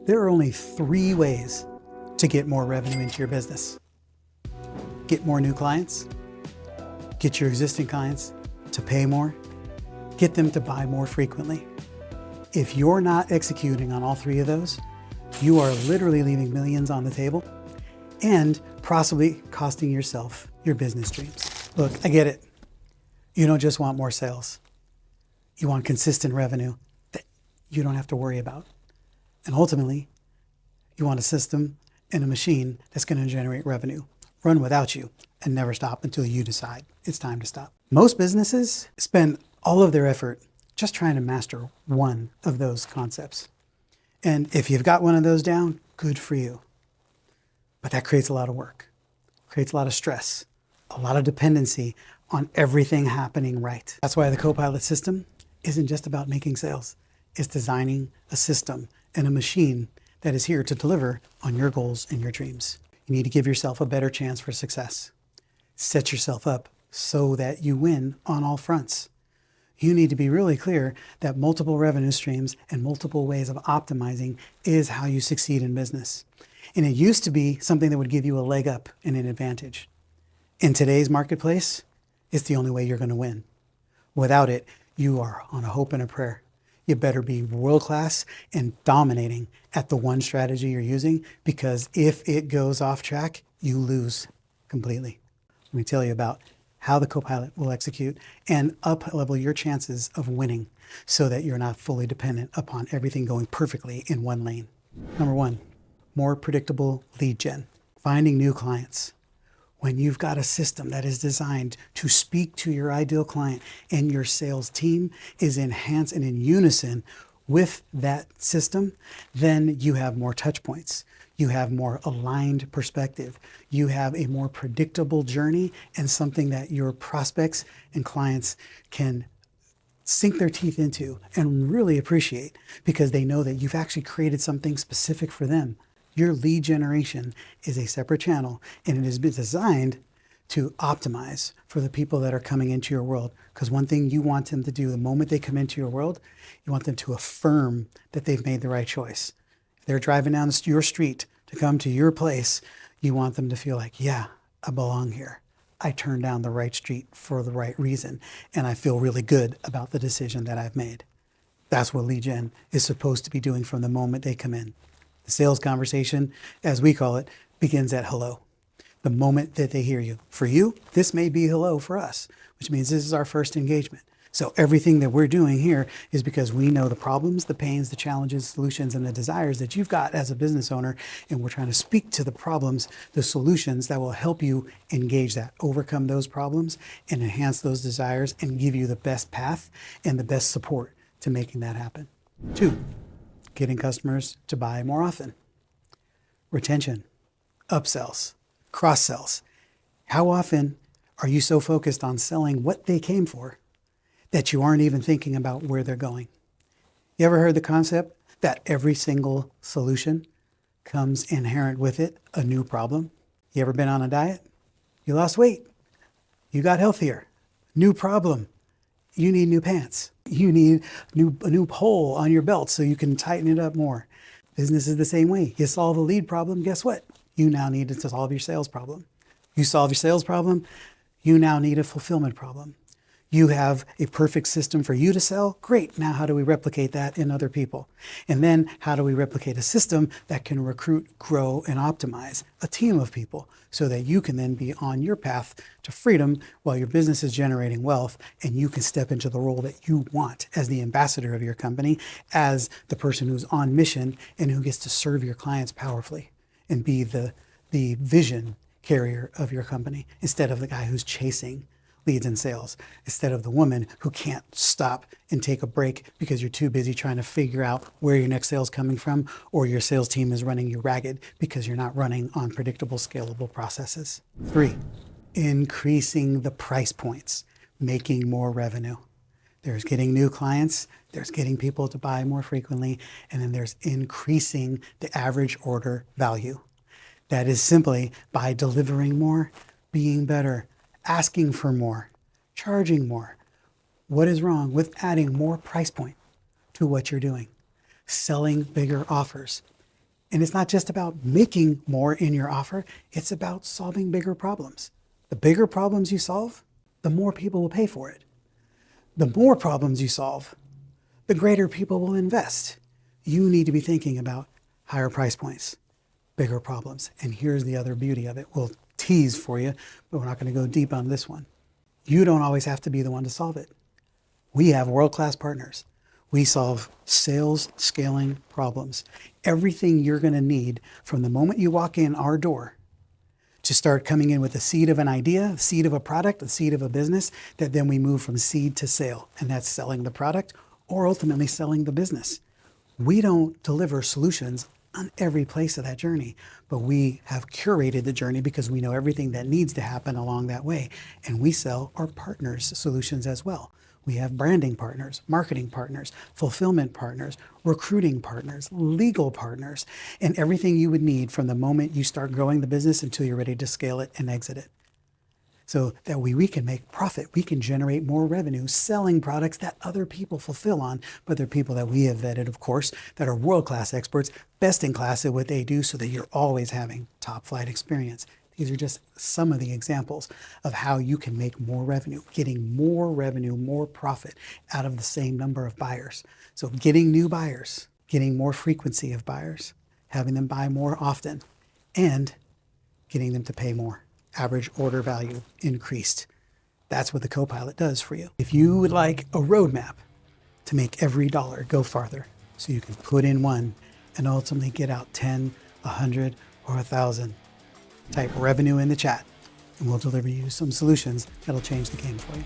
There are only 3 ways to get more revenue into your business. Get more new clients, get your existing clients to pay more, get them to buy more frequently. If you're not executing on all 3 of those, you are literally leaving millions on the table and possibly costing yourself your business dreams. Look, I get it. You don't just want more sales. You want consistent revenue that you don't have to worry about. And ultimately, you want a system and a machine that's going to generate revenue, run without you, and never stop until you decide it's time to stop. Most businesses spend all of their effort just trying to master one of those concepts. And if you've got one of those down, good for you. But that creates a lot of work, creates a lot of stress, a lot of dependency on everything happening right. That's why the Copilot system isn't just about making sales. It's designing a system and a machine that is here to deliver on your goals and your dreams. You need to give yourself a better chance for success. Set yourself up so that you win on all fronts. You need to be really clear that multiple revenue streams and multiple ways of optimizing is how you succeed in business. And it used to be something that would give you a leg up and an advantage. In today's marketplace, it's the only way you're going to win. Without it, you are on a hope and a prayer. You better be world-class and dominating at the one strategy you're using, because if it goes off track, you lose completely. Let me tell you about how the Copilot will execute and up-level your chances of winning so that you're not fully dependent upon everything going perfectly in one lane. Number 1, more predictable lead gen. Finding new clients. When you've got a system that is designed to speak to your ideal client and your sales team is enhanced and in unison with that system, then you have more touch points. You have more aligned perspective. You have a more predictable journey and something that your prospects and clients can sink their teeth into and really appreciate, because they know that you've actually created something specific for them. Your lead generation is a separate channel, and it has been designed to optimize for the people that are coming into your world. Because one thing you want them to do the moment they come into your world, you want them to affirm that they've made the right choice. If they're driving down your street to come to your place, you want them to feel like, yeah, I belong here. I turned down the right street for the right reason, and I feel really good about the decision that I've made. That's what lead gen is supposed to be doing from the moment they come in. The sales conversation, as we call it, begins at hello. The moment that they hear you. For you, this may be hello for us, which means this is our first engagement. So everything that we're doing here is because we know the problems, the pains, the challenges, solutions, and the desires that you've got as a business owner, and we're trying to speak to the problems, the solutions that will help you engage that, overcome those problems, and enhance those desires, and give you the best path and the best support to making that happen. 2, getting customers to buy more often. Retention, upsells, cross-sells. How often are you so focused on selling what they came for that you aren't even thinking about where they're going? You ever heard the concept that every single solution comes inherent with it a new problem? You ever been on a diet? You lost weight. You got healthier. New problem. You need new pants. You need a new hole on your belt so you can tighten it up more. Business is the same way. You solve a lead problem, guess what? You now need to solve your sales problem. You solve your sales problem, you now need a fulfillment problem. You have a perfect system for you to sell. Great. Now, how do we replicate that in other people? And then how do we replicate a system that can recruit, grow, and optimize a team of people so that you can then be on your path to freedom while your business is generating wealth, and you can step into the role that you want as the ambassador of your company, as the person who's on mission and who gets to serve your clients powerfully and be the vision carrier of your company, instead of the guy who's chasing leads and sales, instead of the woman who can't stop and take a break because you're too busy trying to figure out where your next sale's coming from, or your sales team is running you ragged because you're not running on predictable, scalable processes. 3, increasing the price points, making more revenue. There's getting new clients, there's getting people to buy more frequently, and then there's increasing the average order value. That is simply by delivering more, being better, asking for more, charging more. What is wrong with adding more price point to what you're doing? Selling bigger offers, And it's not just about making more in your offer, it's about solving bigger problems. The bigger problems you solve, the more people will pay for it. The more problems you solve, the greater people will invest. You need to be thinking about higher price points, bigger problems. And here's the other beauty of it. We'll tease for you, but we're not going to go deep on this one. You don't always have to be the one to solve it. We have world-class partners. We solve sales scaling problems. Everything you're going to need from the moment you walk in our door to start coming in with a seed of an idea, a seed of a product, a seed of a business, that then we move from seed to sale. And that's selling the product or ultimately selling the business. We don't deliver solutions on every place of that journey, but we have curated the journey because we know everything that needs to happen along that way. And we sell our partners solutions as well. We have branding partners, marketing partners, fulfillment partners, recruiting partners, legal partners, and everything you would need from the moment you start growing the business until you're ready to scale it and exit it. So that way we can make profit. We can generate more revenue selling products that other people fulfill on, but they're people that we have vetted, of course, that are world-class experts, best in class at what they do, so that you're always having top flight experience. These are just some of the examples of how you can make more revenue, getting more revenue, more profit out of the same number of buyers. So getting new buyers, getting more frequency of buyers, having them buy more often, and getting them to pay more. Average order value increased. That's what the Copilot does for you. If you would like a roadmap to make every dollar go farther, so you can put in one and ultimately get out 10, 100, or 1,000, type revenue in the chat, and we'll deliver you some solutions that'll change the game for you.